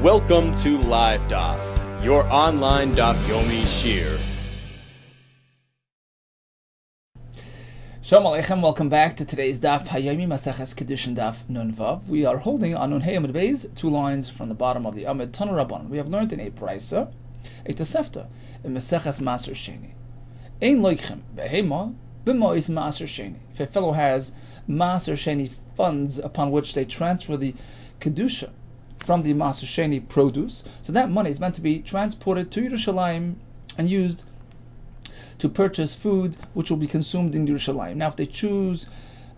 Welcome to Live DAF, your online DAF Yomi Shir. Shalom Aleichem, welcome back to today's DAF Hayomi Maseches KIDDUSHIN DAF Nun Vav. We are holding on Nun Hey Amud Beis, 2 lines from the bottom of the Amud Tanu Rabban. We have learned in a Praisa, a Tosefta, in Maseches Maser Sheni. Ein loichem behema b'mois Maser Sheni. If a fellow has Maser Sheni funds upon which they transfer the Kedusha from the Maser Sheni produce, so that money is meant to be transported to Yerushalayim and used to purchase food which will be consumed in Yerushalayim. Now, if they choose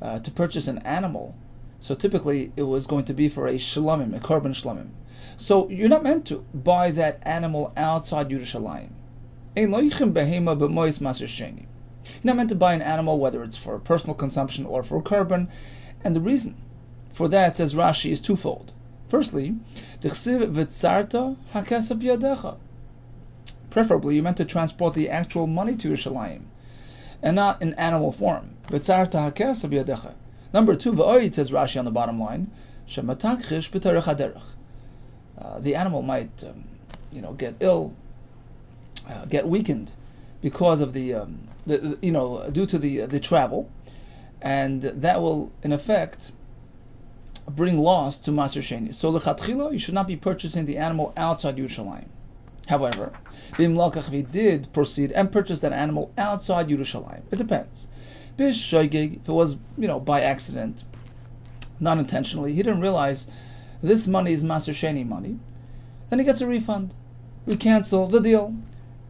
to purchase an animal, so typically it was going to be for a shlamim, a korban shlamim. So you're not meant to buy that animal outside Yerushalayim. You're not meant to buy an animal whether it's for personal consumption or for korban, and the reason for that, says Rashi, is twofold. Firstly, preferably, you're meant to transport the actual money to Yerushalayim, and not in animal form. Number 2, it says Rashi on the bottom line, the animal might, get ill, get weakened because of the due to the travel, and that will, in effect, bring loss to Maser Sheni. So lechatchila, you should not be purchasing the animal outside Yerushalayim. However, if he did proceed and purchase that animal outside Yerushalayim, it depends. If it was, by accident, not intentionally, he didn't realize this money is Maser Sheni money, then he gets a refund. We cancel the deal.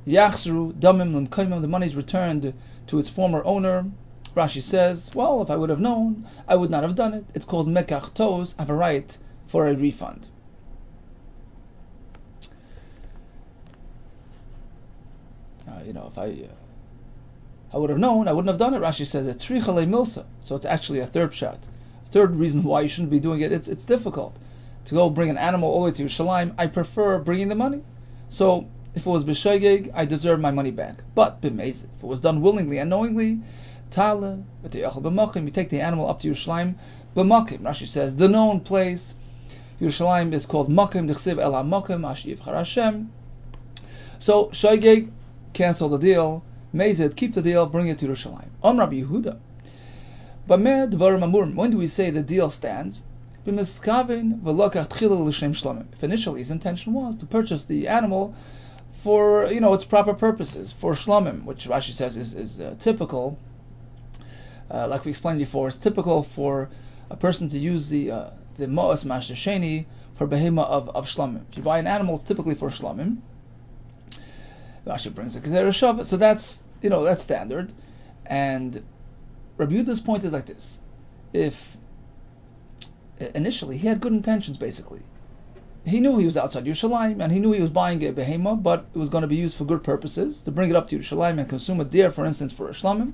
Yachzru damim l'mkaimim, the money is returned to its former owner. Rashi says, well, if I would have known, I would not have done it. It's called mekach tos. I have a right for a refund. If I would have known, I wouldn't have done it. Rashi says it's trichale milsa, so it's actually a third shot. Third reason why you shouldn't be doing it. It's difficult to go bring an animal all the way to Yerushalayim. I prefer bringing the money. So if it was b'shogeg, I deserve my money back. But b'mezid, if it was done willingly and knowingly, tala v'teyachal b'makim, you take the animal up to Yerushalayim b'makim. Rashi says the known place. Yerushalayim is called makim. D'chsiv el ha'makim asher yivchar Hashem. So shogeg, cancel the deal. Mezid, keep the deal, bring it to Yerushalayim. Rabbi Yehuda. When do we say the deal stands? If initially his intention was to purchase the animal for its proper purposes, for shlamim, which Rashi says is typical. Like we explained before, it's typical for a person to use the ma'as maser sheni for behema of shlamim. If you buy an animal, typically for shlamim, Rashi brings a kedera shavat, so that's standard. And Rabbi Yehuda's point is like this: if initially he had good intentions, basically, he knew he was outside Yerushalayim and he knew he was buying a behema, but it was going to be used for good purposes, to bring it up to Yerushalayim and consume it there, for instance, for a shlamim.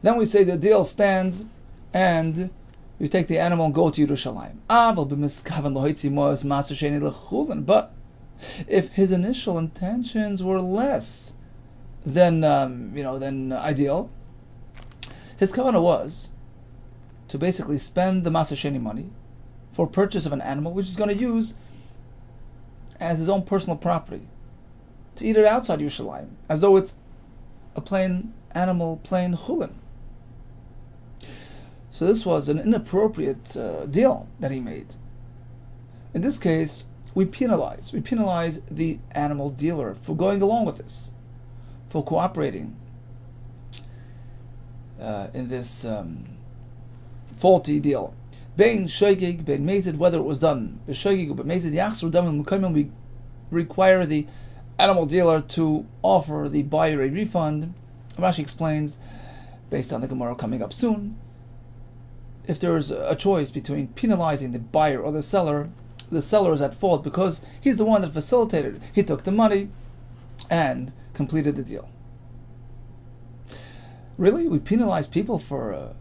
Then we say the deal stands, and you take the animal and go to Yerushalayim. But if his initial intentions were less than ideal, his kavanah was to basically spend the Maser Sheni money for purchase of an animal which he's going to use as his own personal property, to eat it outside Yerushalayim, as though it's a plain animal, plain chulin. So this was an inappropriate deal that he made. In this case, we penalize the animal dealer for going along with this, for cooperating in this faulty deal. Bein shogeg, bein mezid, whether it was done b'shogeg or b'mezid, yachzru damim l'mkaimim, we require the animal dealer to offer the buyer a refund. Rashi explains, based on the Gemara coming up soon, if there is a choice between penalizing the buyer or the seller is at fault because he's the one that facilitated it. He took the money and completed the deal. Really? We penalize people for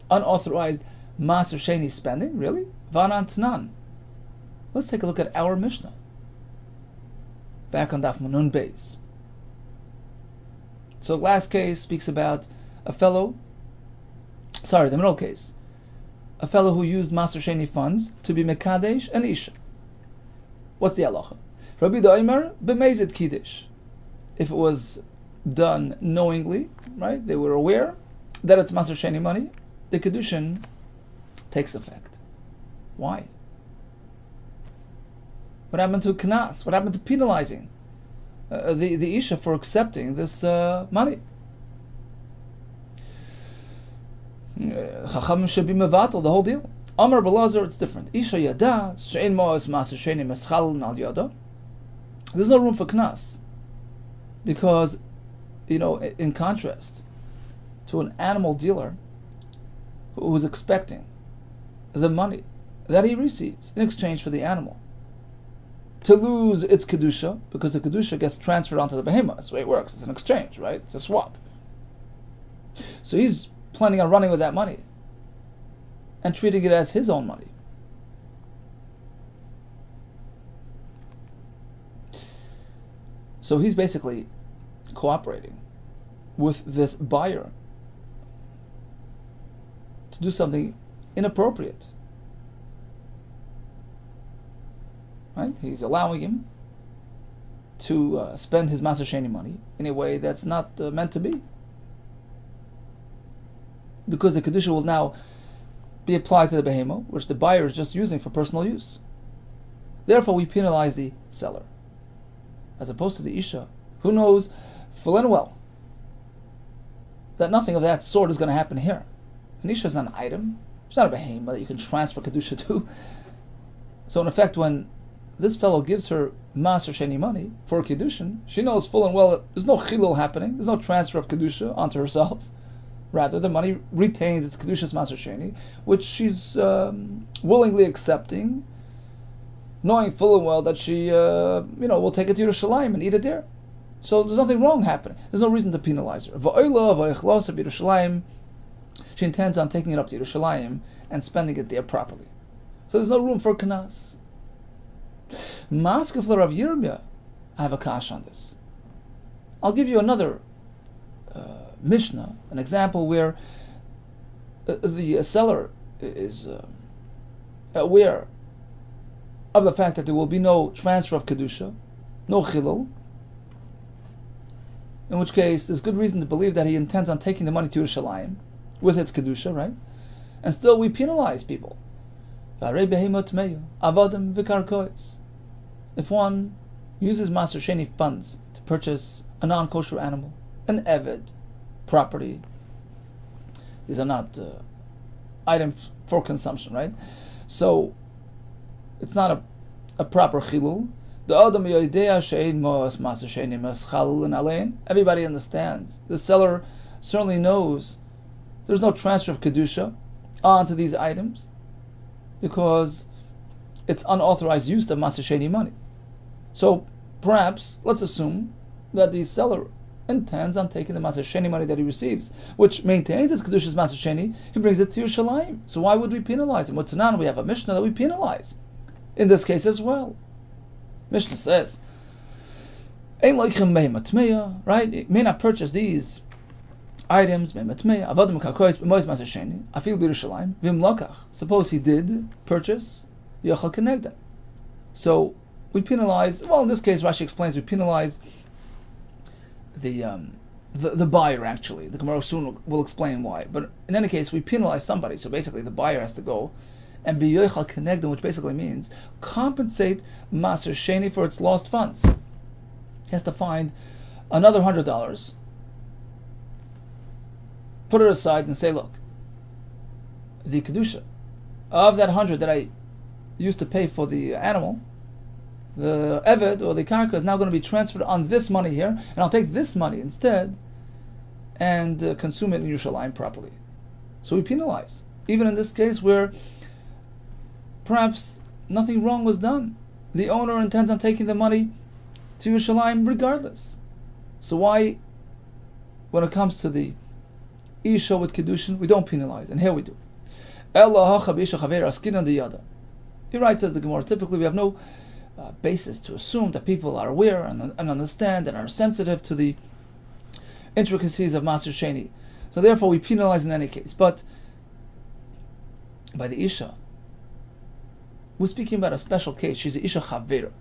unauthorized Maser Sheni spending? Really? Vanan Tanan. Let's take a look at our Mishnah. Back on Daf Nun Beis. So the last case speaks about a fellow, the middle case. a fellow who used Maser Sheni funds to be Mekadesh and Isha. What's the halacha? Rabbi Yehuda Omer b'mezid kiddush. If it was done knowingly, right? They were aware that it's Maser Sheni money, the KIDDUSHIN takes effect. Why? What happened to Knas? What happened to penalizing the Isha for accepting this money? Chacham should be mevatel, the whole deal. Amar Belazar, it's different. Isha yada she'en mo'as Maser Sheni meschal al yada. There's no room for Knas. Because, in contrast to an animal dealer who is expecting the money that he receives in exchange for the animal to lose its kedusha, because the kedusha gets transferred onto the behemoth. That's the way it works. It's an exchange, right? It's a swap. So he's planning on running with that money and treating it as his own money. So he's basically cooperating with this buyer to do something inappropriate. Right? He's allowing him to spend his Maser Sheni money in a way that's not meant to be. Because the Kedusha will now be applied to the behemoth, which the buyer is just using for personal use. Therefore, we penalize the seller, as opposed to the Isha, who knows full and well that nothing of that sort is going to happen here. An Isha is not an item. It's not a behemoth that you can transfer Kedusha to. So in effect, when this fellow gives her Maser Sheni money for KIDDUSHIN, she knows full and well that there's no chilul happening, there's no transfer of Kedusha onto herself. Rather, the money retains its Kedusha's Maser Sheni, which she's willingly accepting, knowing full and well that she will take it to Yerushalayim and eat it there. So there's nothing wrong happening. There's no reason to penalize her. She intends on taking it up to Yerushalayim and spending it there properly. So there's no room for Knas. Maskef Rav Yirmiyah, I have a kash on this. I'll give you another Mishnah, an example where the seller is aware of the fact that there will be no transfer of Kedusha, no chilul, in which case there's good reason to believe that he intends on taking the money to Yerushalayim with its Kedusha, right? And still we penalize people. If one uses Maser Sheni funds to purchase a non-kosher animal, an eved, property, these are not items for consumption, right? So it's not a proper chilul. Everybody understands. The seller certainly knows there's no transfer of Kedusha onto these items because it's unauthorized use of Maser Sheni money. So perhaps, let's assume that the seller intends on taking the Maser Sheni money that he receives, which maintains its Kedusha's Maser Sheni, he brings it to Yerushalayim. So why would we penalize him? Well, Tanan, we have a Mishnah that we penalize in this case as well. Mishnah says, right? It may not purchase these items. Suppose he did purchase, so we penalize. Well, in this case, Rashi explains we penalize the buyer. Actually, the Gemara soon will explain why. But in any case, we penalize somebody. So basically, the buyer has to go and be yochal kenegdon, which basically means compensate Maser Sheni for its lost funds. He has to find another $100, put it aside, and say, look, the kedusha of that 100 that I used to pay for the animal, the eved or the karka is now going to be transferred on this money here, and I'll take this money instead and consume it in Yerushalayim properly. So we penalize, even in this case where perhaps nothing wrong was done. The owner intends on taking the money to Yerushalayim regardless. So why, when it comes to the Isha with Kiddushin, we don't penalize? And here we do. You're right, says the Gemara. Typically we have no basis to assume that people are aware and understand and are sensitive to the intricacies of Maser Sheni. So therefore we penalize in any case. But by the Isha. We're speaking about a special case. She's an Isha Chavera.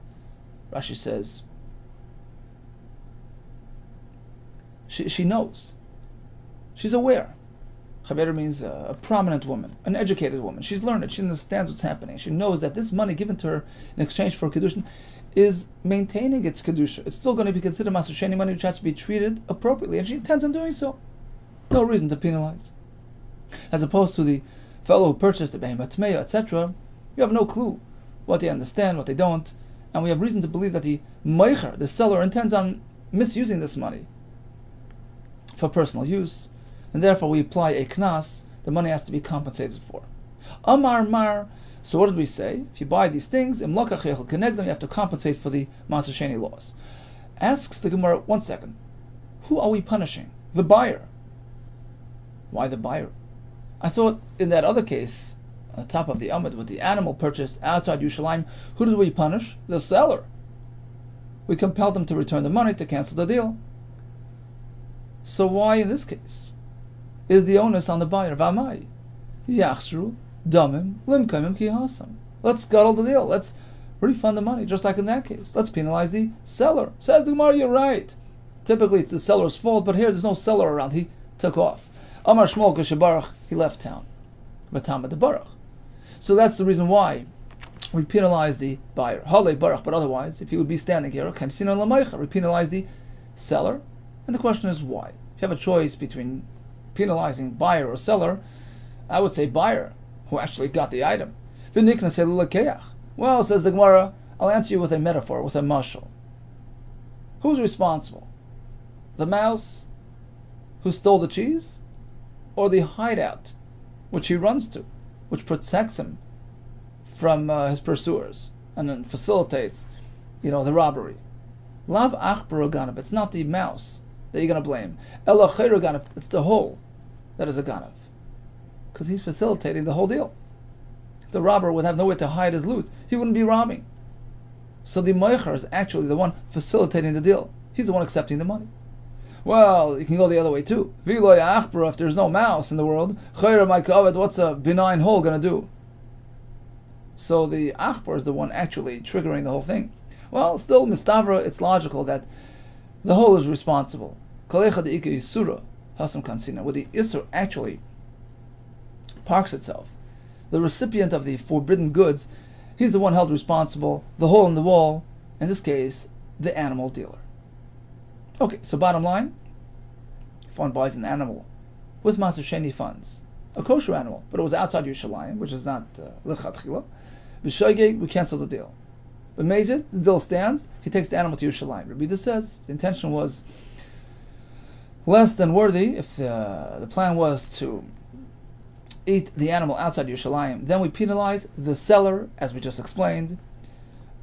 Rashi says, she knows. She's aware. Chavera means a prominent woman, an educated woman. She's learned. She understands what's happening. She knows that this money given to her in exchange for Kiddushin is maintaining its Kedusha. It's still going to be considered Maser Sheni money, which has to be treated appropriately, and she intends on doing so. No reason to penalize. As opposed to the fellow who purchased the Behemah Tmeya, etc., you have no clue what they understand, what they don't, and we have reason to believe that the Meicher, the seller, intends on misusing this money for personal use, and therefore we apply a knas. The money has to be compensated for. Amar mar. So what did we say? If you buy these things, im lakach yechel kenegdam, you have to compensate for the Maser Sheni loss. Asks the Gemara, 1 second, who are we punishing? The buyer. Why the buyer? I thought in that other case, on the top of the Amud, with the animal purchased outside Yerushalayim, who did we punish? The seller. We compelled them to return the money, to cancel the deal. So why in this case is the onus on the buyer? V'amai yachsru damim limkaimim ki hasam. Let's scuttle the deal. Let's refund the money, just like in that case. Let's penalize the seller. Says the Gemara, you're right. Typically it's the seller's fault, but here there's no seller around. He took off. Amar Shmuel Kashabarach, he left town. Batama de Baruch. So that's the reason why we penalize the buyer. Hale Baruch, but otherwise, if he would be standing here, we penalize the seller. And the question is why? If you have a choice between penalizing buyer or seller, I would say buyer, who actually got the item. Well, says the Gemara, I'll answer you with a metaphor, with a mashal. Who's responsible? The mouse who stole the cheese? Or the hideout which he runs to, which protects him from his pursuers and then facilitates, the robbery? Lav achbar ganav. It's not the mouse that you're going to blame. Ela chayru ganav. It's the hole that is a ganav, because he's facilitating the whole deal. If the robber would have nowhere to hide his loot, he wouldn't be robbing. So the moicher is actually the one facilitating the deal. He's the one accepting the money. Well, you can go the other way too. If there's no mouse in the world, what's a benign hole going to do? So the achbar is the one actually triggering the whole thing. Well, still, mistavra, it's logical that the hole is responsible. Where the isur actually parks itself, the recipient of the forbidden goods, he's the one held responsible. The hole in the wall, in this case, the animal dealer. Okay, so bottom line, if one buys an animal with Maser Sheni funds, a kosher animal, but it was outside Yerushalayim, which is not lechatchila, b'shoigeg, we cancel the deal. But Mezid, the deal stands, he takes the animal to Yerushalayim. Rabbi Yehuda says, the intention was less than worthy, if the plan was to eat the animal outside Yerushalayim, then we penalize the seller, as we just explained,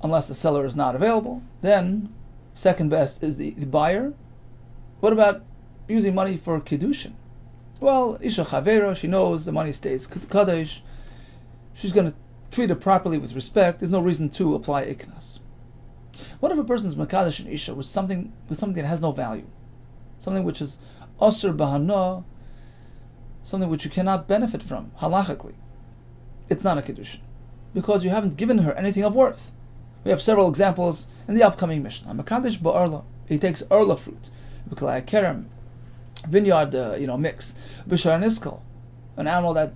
unless the seller is not available. Then second best is the buyer. What about using money for Kiddushin? Well, Isha Chavera, she knows the money stays Kaddish. She's going to treat it properly with respect. There's no reason to apply iknas. What if a person's Makadosh and Isha with something that has no value? Something which is Asr Bahana, something which you cannot benefit from, halachically. It's not a Kiddushin, because you haven't given her anything of worth. We have several examples in the upcoming Mishnah. Makadosh ba'arla, he takes arla fruit, b'kalai kerem, vineyard, mix, b'shar niskal, an animal that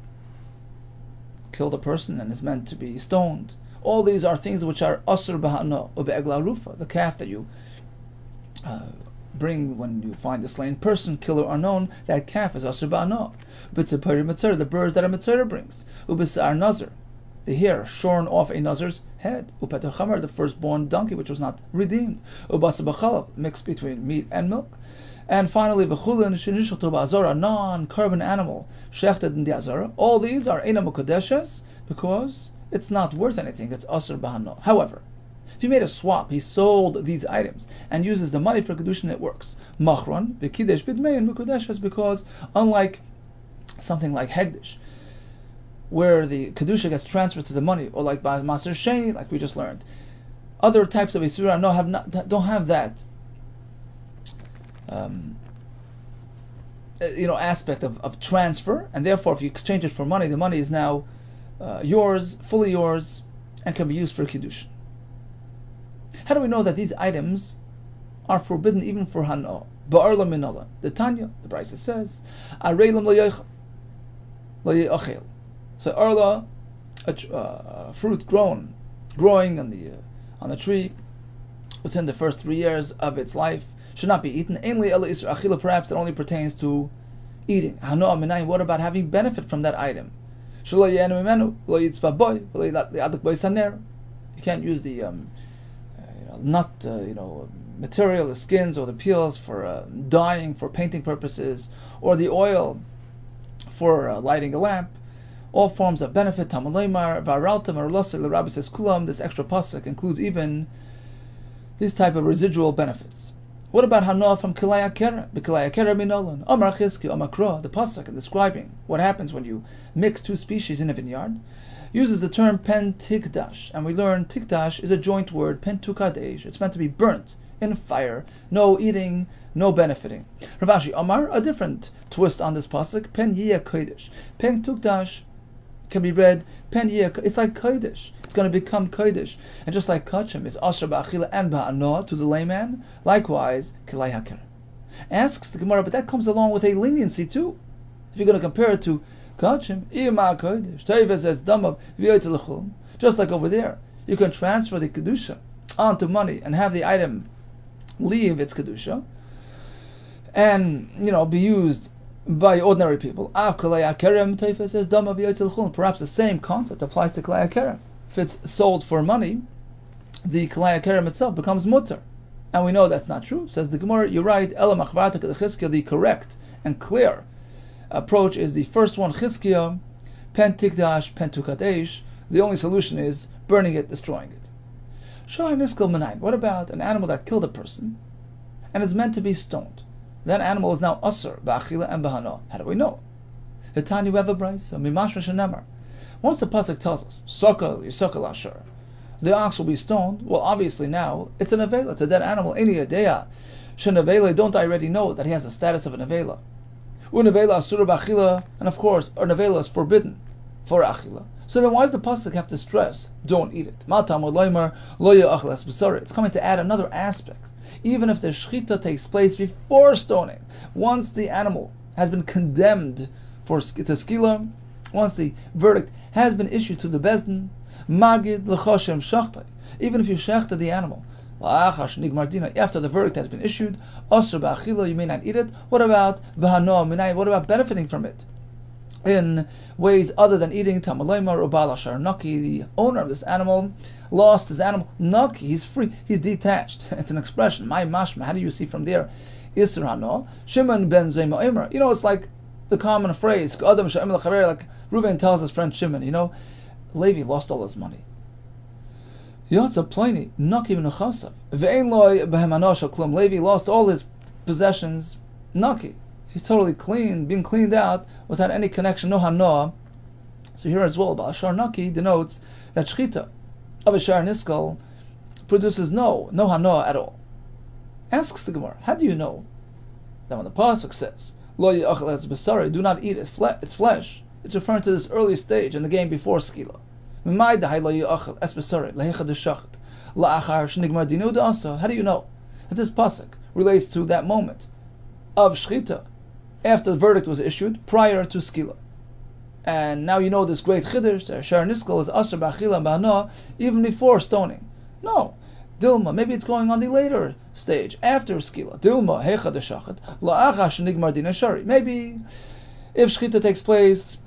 killed a person and is meant to be stoned. All these are things which are asr b'ha'no, or be'egla rufa, the calf that you bring when you find the slain person, killer unknown. That calf is asr b'ha'no. B'tzepari mitzvah, the birds that a mitzvah brings. U'b'sa'ar nazar, the hair shorn off a nazar's head. Upeter chamar, the firstborn donkey which was not redeemed. Ubasa b'chalav, mixed between meat and milk. And finally, b'chulin shenishal to ba'azara, a non-carbon animal shechted in the azara. All these are eina mukadeshes because it's not worth anything. It's asr b'hano. However, if he made a swap, he sold these items and uses the money for Kiddushin, it works. Machron v'kidesh b'dmei and mukadeshes, because unlike something like hegdish, where the Kedusha gets transferred to the money, or like by Maser Sheni, like we just learned. Other types of Isura don't have that aspect of transfer, and therefore if you exchange it for money, the money is now yours, fully yours, and can be used for kiddushin. How do we know that these items are forbidden even for hana? Ba'arla minala. The Tanya, the Brisa says, Areilim lo ye'achel. So arla, a fruit growing on the tree within the first 3 years of its life should not be eaten. Ainly ela isra achila, perhaps it only pertains to eating. Hana minayin. What about having benefit from that item? You can't use the nut, material, the skins or the peels for dyeing, for painting purposes, or the oil for lighting a lamp. All forms of benefit. This extra pasuk includes even these type of residual benefits. What about hana from kilaya kera? B'kilaya kera minolan. Amar chizki, amar kra. The pasuk in describing what happens when you mix two species in a vineyard uses the term pen tikdash, and we learn tikdash is a joint word, pen tukadesh. It's meant to be burnt in fire, no eating, no benefiting. Rav Ashi Amar, a different twist on this pasuk, pen yiyah kodesh. Pen tukdash can be read pen yiyah. It's like kodesh. It's going to become kodesh, and just like kachim is asher ba'achila and ba'anah to the layman, likewise kilay haker. Asks the Gemara, but that comes along with a leniency too. If you're going to compare it to kachim, ima kodesh, teves es damav v'yotzei, just like over there, you can transfer the kedusha onto money and have the item leave its kedusha and be used by ordinary people. Perhaps the same concept applies to kalei hakerem. If it's sold for money, the kalei hakerem itself becomes mutter, and we know that's not true. Says the Gemara, you're right. The correct and clear approach is the first one, chizkiya, pen tikdash, pen tukadesh. The only solution is burning it, destroying it. What about an animal that killed a person and is meant to be stoned? That animal is now asur ba'achila and b'hana. How do we know? The Tanya, we have a brisa, mimashma shenemar. Once the pasuk tells us sokal yisokal asher, the ox will be stoned. Well, obviously now it's an avela, it's a dead animal. Any adeya shenavela, don't I already know that he has the status of an avela? Unavela asur ba'achila, and of course, an avela is forbidden for achila. So then why does the pasuk have to stress, don't eat it? It's coming to add another aspect. Even if the shechita takes place before stoning, once the animal has been condemned to skila, once the verdict has been issued to the bezdin, magid l'choshem shachtai, even if you shechta the animal, after the verdict has been issued, asr ba'achila, you may not eat it. What about v'hano minay? What about benefiting from it in ways other than eating? Tamalayma or balashar naki, the owner of this animal lost his animal. Naki, he's free, he's detached. It's an expression. My mashma. How do you see from there? Israno Shimon ben Zayma Omer. It's like the common phrase, Adam Sha'im l'chaver, like Reuben tells his friend Shimon. Levi lost all his money. Yotza Pliny Naki v'nechasav ve'ein loy behemano shel klum. Levi lost all his possessions. Naki. He's totally clean, being cleaned out without any connection, no hanoah. So here as well, Ba'ashar Naki denotes that shchita of a shar niskal produces no hanoah at all. Asks the Gemara, how do you know that when the pasuk says lo yachal etz basari, do not eat its flesh, it's referring to this early stage in the game before skila? How do you know that this pasuk relates to that moment of shchita after the verdict was issued, prior to skila? And now you know this great chiddush, that shar niskal is asur b'achila and b'hana even before stoning. No, Dilma, maybe it's going on the later stage, after skila. Dilma hecha deshachet la'achash nigmar din shari. Maybe if shchita takes place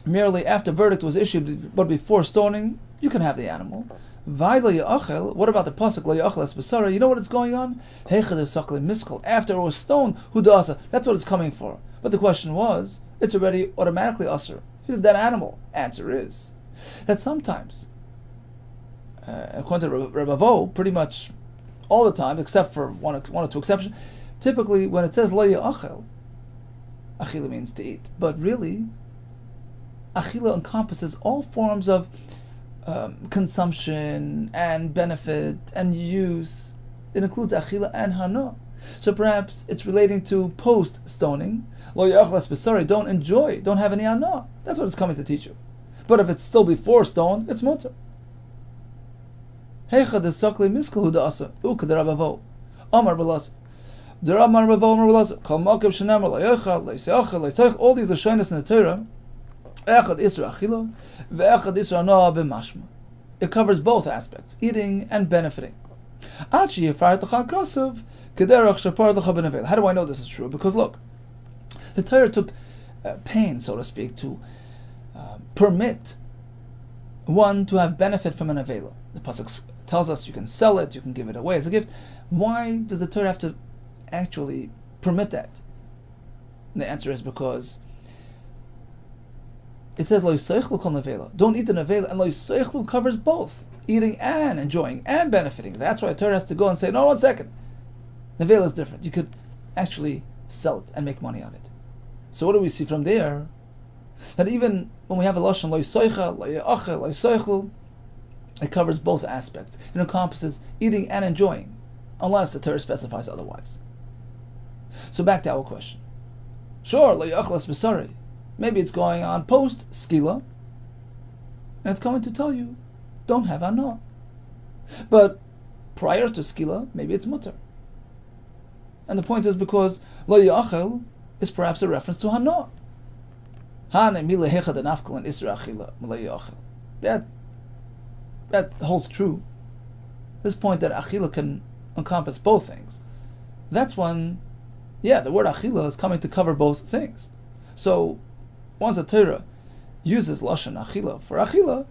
merely after verdict was issued, but before stoning, you can have the animal. What about the pasuk lo yachal es basara? You know what it's going on? After it was stoned, hudasa. That's what it's coming for. But the question was, it's already automatically usher. He's a dead animal. Answer is that sometimes, according to Rabbi Yehuda, pretty much all the time, except for one or two exceptions, typically when it says lo yachal, achila means to eat. But really, achila encompasses all forms of consumption and benefit and use. It includes achila and hana. So perhaps it's relating to post stoning. Lo yachlas besari, don't enjoy, don't have any hana. That's what it's coming to teach you. But if it's still before stone, it's mutter. Heicha de sakli miskal huda asa uka de rabavo amar belas the Amar rabavo amar belas kol malkev shenemar layochal leiseachal leiseach. All these lashonos in the Torah, echad isra achila ve'echad isra noah b'mashma. It covers both aspects, eating and benefiting. How do I know this is true? Because look, the Torah took pain, so to speak, to permit one to have benefit from an avela. The pasuk tells us you can sell it, you can give it away as a gift. Why does the Torah have to actually permit that? And the answer is because it says lo yiseichlu kol nevela. Don't eat the nevela, and lo yiseichlu covers both eating and enjoying and benefiting. That's why the Torah has to go and say, no, 1 second. Nevela is different. You could actually sell it and make money on it. So what do we see from there? That even when we have a lashon lo yiseicha, lo yachel, lo yiseichlu, it covers both aspects. It encompasses eating and enjoying, unless the Torah specifies otherwise. So back to our question. Sure, lo yachel es besari. Maybe it's going on post skila, and it's coming to tell you, don't have hana. But prior to skila, maybe it's mutter. And the point is because lo yachel is perhaps a reference to hana. That holds true. This point that achila can encompass both things. That's when, the word achila is coming to cover both things. So once the Torah uses lashon achila for achila,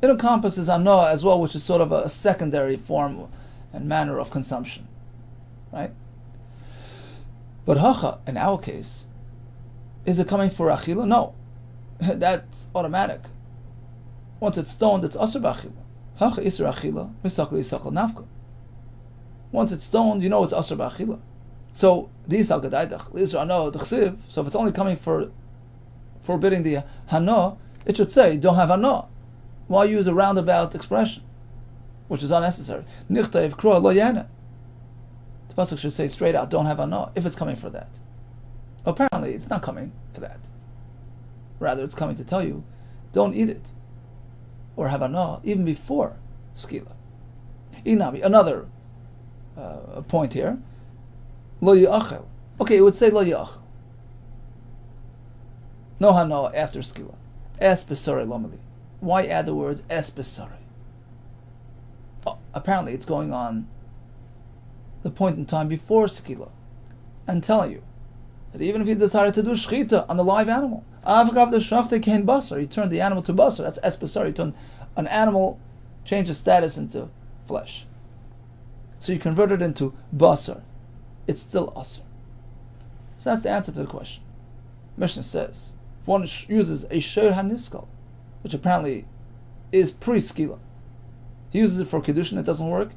it encompasses hana as well, which is sort of a secondary form and manner of consumption, right? But hacha, in our case, is it coming for achila? No, that's automatic. Once it's stoned, it's asur b'achila. Hacha isur achila misakli yisakal nafka. Once it's stoned, you know it's asur b'achila. So these al gadaydach isur hana d'chsiv. So if it's only coming for forbidding the hana, it should say don't have hana. Why use a roundabout expression, which is unnecessary? Nichtayv kroa lo yana. The pasuk should say straight out, don't have hana, if it's coming for that. Apparently, it's not coming for that. Rather, it's coming to tell you, don't eat it, or have hana even before skila. Inabi, another point here. Lo yachel. Okay, it would say lo yachel. No hana after skila. Es besari lomeli. Why add the words es besari? Oh, apparently, it's going on the point in time before skila, and telling you that even if you decided to do shchita on the live animal, you turned the animal to basar. That's es basar. You turned an animal, change the status into flesh. So you convert it into basar. It's still asar. So that's the answer to the question. Mishnah says, if one uses a shir haniskal, which apparently is pre-skila, he uses it for kiddushin, it doesn't work,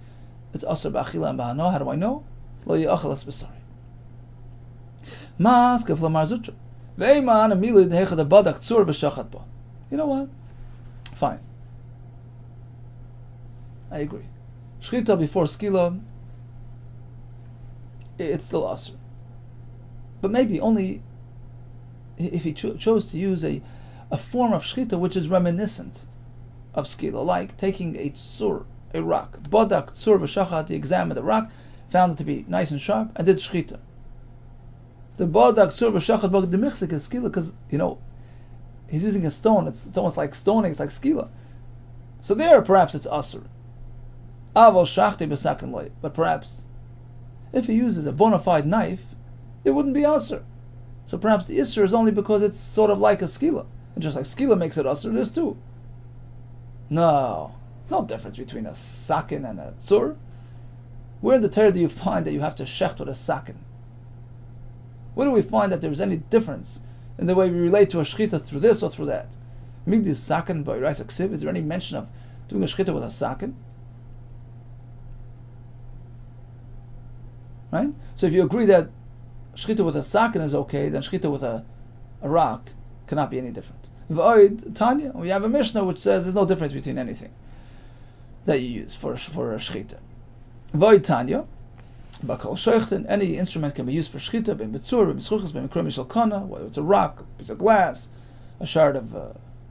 it's asar b'achila and b'hana. How do I know? Lo yachal es basari. Maskef lamar zutra. Ve'eman amilid hechad badak tzur v'shachat ba. You know what? Fine. I agree. Shchita before skila, it's still asr. But maybe only if he chose to use a form of shchita which is reminiscent of skila, like taking a tzur, a rock. Badak tzur v'shachat, he examined the rock, found it to be nice and sharp, and did shchita. The badak tzur v'shachat badak the mechzik is skila because, he's using a stone, it's almost like stoning, it's like skila. So there, perhaps it's asr. Aval shachti b'sakin loy. But perhaps, if he uses a bona fide knife, it wouldn't be asr. So perhaps the isr is only because it's sort of like a skila. And just like skila makes it asr, there's two. No. There's no difference between a sakin and a tzur. Where in the Torah do you find that you have to shecht with a sakin? Where do we find that there's any difference in the way we relate to a shchita through this or through that? Migdis sakin by Reis Aksiv, is there any mention of doing a shchita with a sakin? Right? So if you agree that shchita with a sakin is okay, then shchita with a rock cannot be any different. V'oid Tanya, we have a Mishnah which says there's no difference between anything that you use for a shchita. V'oid Tanya, bakol sheichten, any instrument can be used for shchita, ben betzur, ben beschuchas, ben mikrom mishal kana, whether it's a rock, a piece of glass, a shard of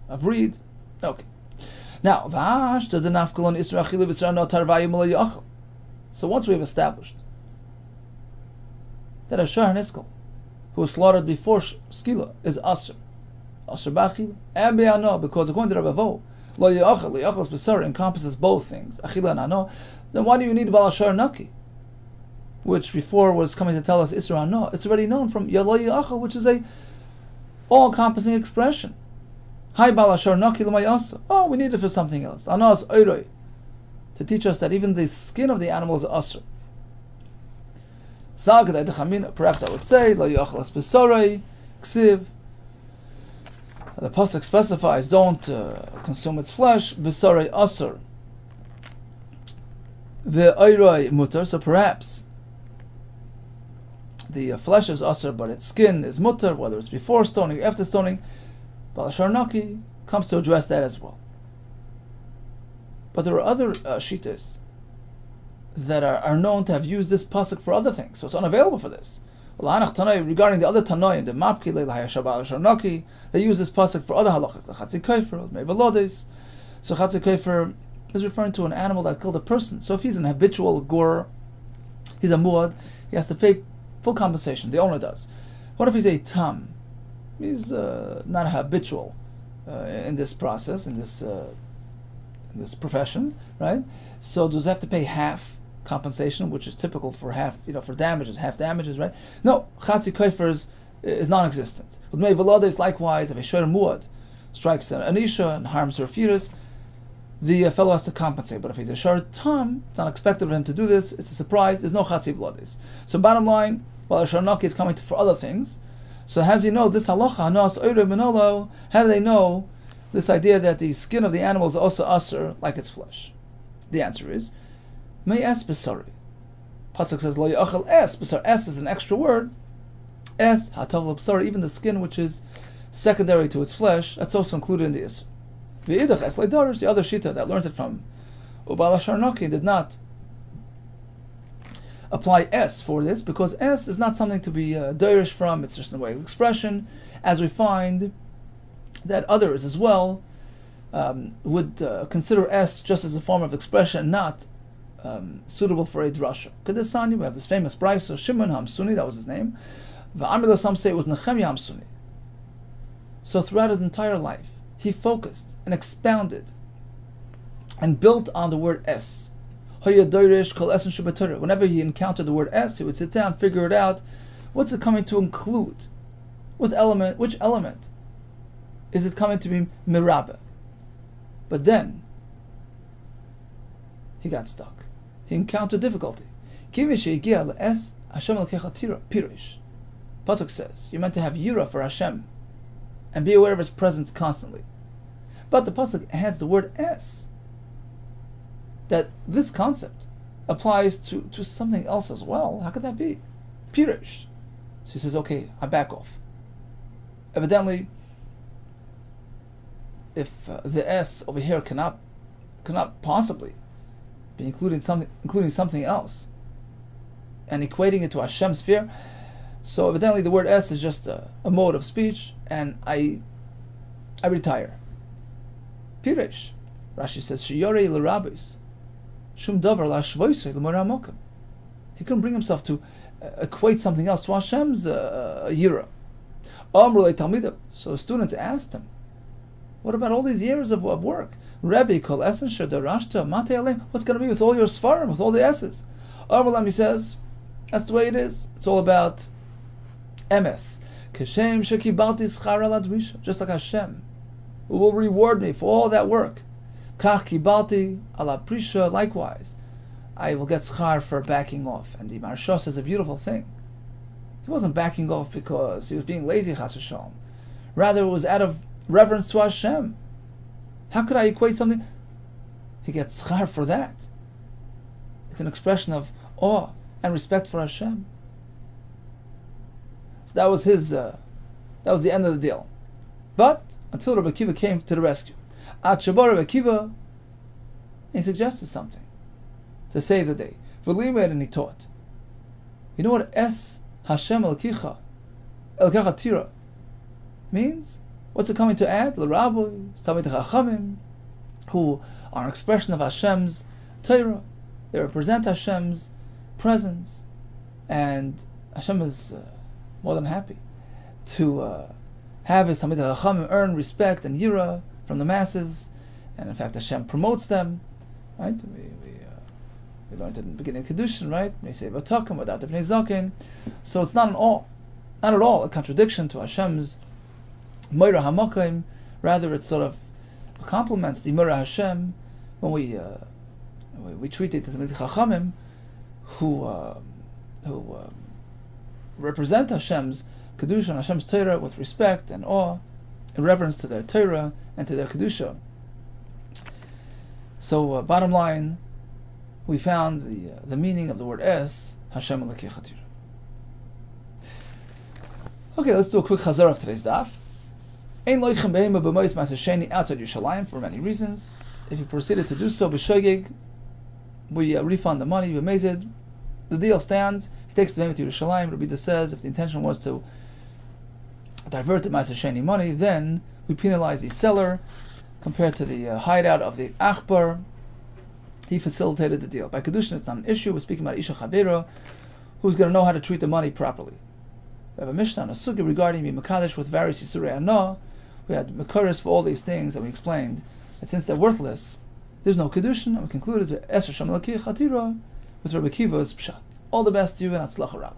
of reed. Okay. Now, so once we have established that a shar niskel who was slaughtered before skila is asr b'achila, and be'ano, because according to Rabbi Vo, lo yachal b'sar encompasses both things, achila and ano, then why do you need bal shar naki, which before was coming to tell us isra ano? It's already known from yalo yachal, which is a all-encompassing expression. Hi bal shar naki l'mayasa. Oh, we need it for something else. Anas oiroi, to teach us that even the skin of the animal is asr. Perhaps I would say, Lo yachal b'sarei ksiv. The pasuk specifies, don't consume its flesh. B'sarei asr. Ve'oiroi mutar. So perhaps the flesh is asr, but its skin is mutar, whether it's before stoning or after stoning. Balashar Naki comes to address that as well. But there are other shitas that are known to have used this pasuk for other things, so it's unavailable for this. Regarding the other Tanoim, the Mapki Balashar Naki, they use this pasuk for other halachas, the Chatzi Kaifer, Mevalodis. So Chatzi Kaifer is referring to an animal that killed a person. So if he's an habitual gorer, he's a muad, he has to pay full compensation. The owner does. What if he's a tam? He's not habitual in this process, in this profession, right? So does he have to pay half compensation, which is typical for half, for damages, half damages, right? No, Chatzi Kaifer is non-existent. With Mei Velades, likewise, if a Shoyer Muad strikes an Isha and harms her fetus, the fellow has to compensate. But if he's a Shoyer Tam, it's not expected of him to do this, it's a surprise, there's no Chatzi Velades. So bottom line, while a Shoyer Naki is coming for other things, so how do you know this halacha, Anas Oire Manolo, how do they know this idea that the skin of the animal is also asr like its flesh? The answer is, May es besari. Pasuk says, Lo yachal es besar. Es is an extra word. Es hatav besari. Even the skin which is secondary to its flesh, that's also included in the isr. V'idach es leidarish, the other shita that learned it from Ubal Sharnaki did not apply es for this, because es is not something to be darish from. It's just a way of expression, as we find that others as well would consider es just as a form of expression, not suitable for a drasha. KIDDUSHIN, we have this famous brisa, Shimon Hamsuni, that was his name. V'amila, some say it was Nehemiah Hamsuni. So throughout his entire life, he focused and expounded and built on the word es. Whenever he encountered the word es, he would sit down, figure it out. What's it coming to include? Which element is it coming to be mirabeh? But then he got stuck. He encountered difficulty. Pasuk says you're meant to have yira for Hashem and be aware of His presence constantly. But the pasuk adds the word es, that this concept applies to something else as well. How could that be? Pirish. So he says, okay, I back off. Evidently, if the s over here cannot possibly be including something else and equating it to Hashem's fear, so evidently the word es is just a mode of speech, and I retire. Pirish. Rashi says, Shiyore l'rabis shum davar la'shvoisei l'moramokim. He couldn't bring himself to equate something else to Hashem's yira. So the students asked him, what about all these years of work? Rebbe, kol esen shedarashta mate alem. What's going to be with all your svarim, with all the S's? He says, that's the way it is. It's all about emes. Keshem shekibalti schar al adrisha. Just like Hashem, who will reward me for all that work. Kach kibalti ala prisha. Likewise, I will get schar for backing off. And the Maharsha says a beautiful thing. He wasn't backing off because he was being lazy, chas v'shalom. Rather, it was out of reverence to Hashem. How could I equate something? He gets schar for that. It's an expression of awe and respect for Hashem. So that was the end of the deal. But until Rabbi Akiva came to the rescue, Ad Shabar Rabbi Akiva, he suggested something to save the day. V'limed, and he taught. You know what es Hashem elkecha tira means? What's it coming to add? L'Rabbi, Talmid Chachamim, who are an expression of Hashem's Torah. They represent Hashem's presence, and Hashem is more than happy to have his Talmid Chachamim earn respect and yira from the masses, and in fact Hashem promotes them. Right? We learned it in the beginning of KIDDUSHIN, right? May say v'takim without the Bnei Zaken. So it's not at all a contradiction to Hashem's Moira HaMakim. Rather, it sort of complements the Moira Hashem when we treat the Talmid Chachamim who represent Hashem's Kedusha and Hashem's Torah with respect and awe, in reverence to their Torah and to their Kedusha. So, bottom line, we found the meaning of the word Es, Hashem Elokei Chatira. Okay, let's do a quick chazar of today's daf. Ein loichem behema b'mois ma'aser sheni outside Yerushalayim for many reasons. If you proceeded to do so b'shogeg, we refund the money b'mezid. The deal stands. He takes the behema to Yerushalayim. Rabbi Yehuda says if the intention was to divert the ma'aser sheni money, then we penalize the seller compared to the hideout of the achbar. He facilitated the deal. By KIDDUSHIN, it's not an issue. We're speaking about Isha Chavera, who's going to know how to treat the money properly. We have a Mishnah and a Sugi regarding Mimakadesh with various Yisurei Anah. We had Makaris for all these things, and we explained that since they're worthless, there's no KIDDUSHIN, and we concluded with Eser Shem Elokei Chatira with Rabbi Kiva's Pshat. All the best to you, and Atzlacha Rabbah.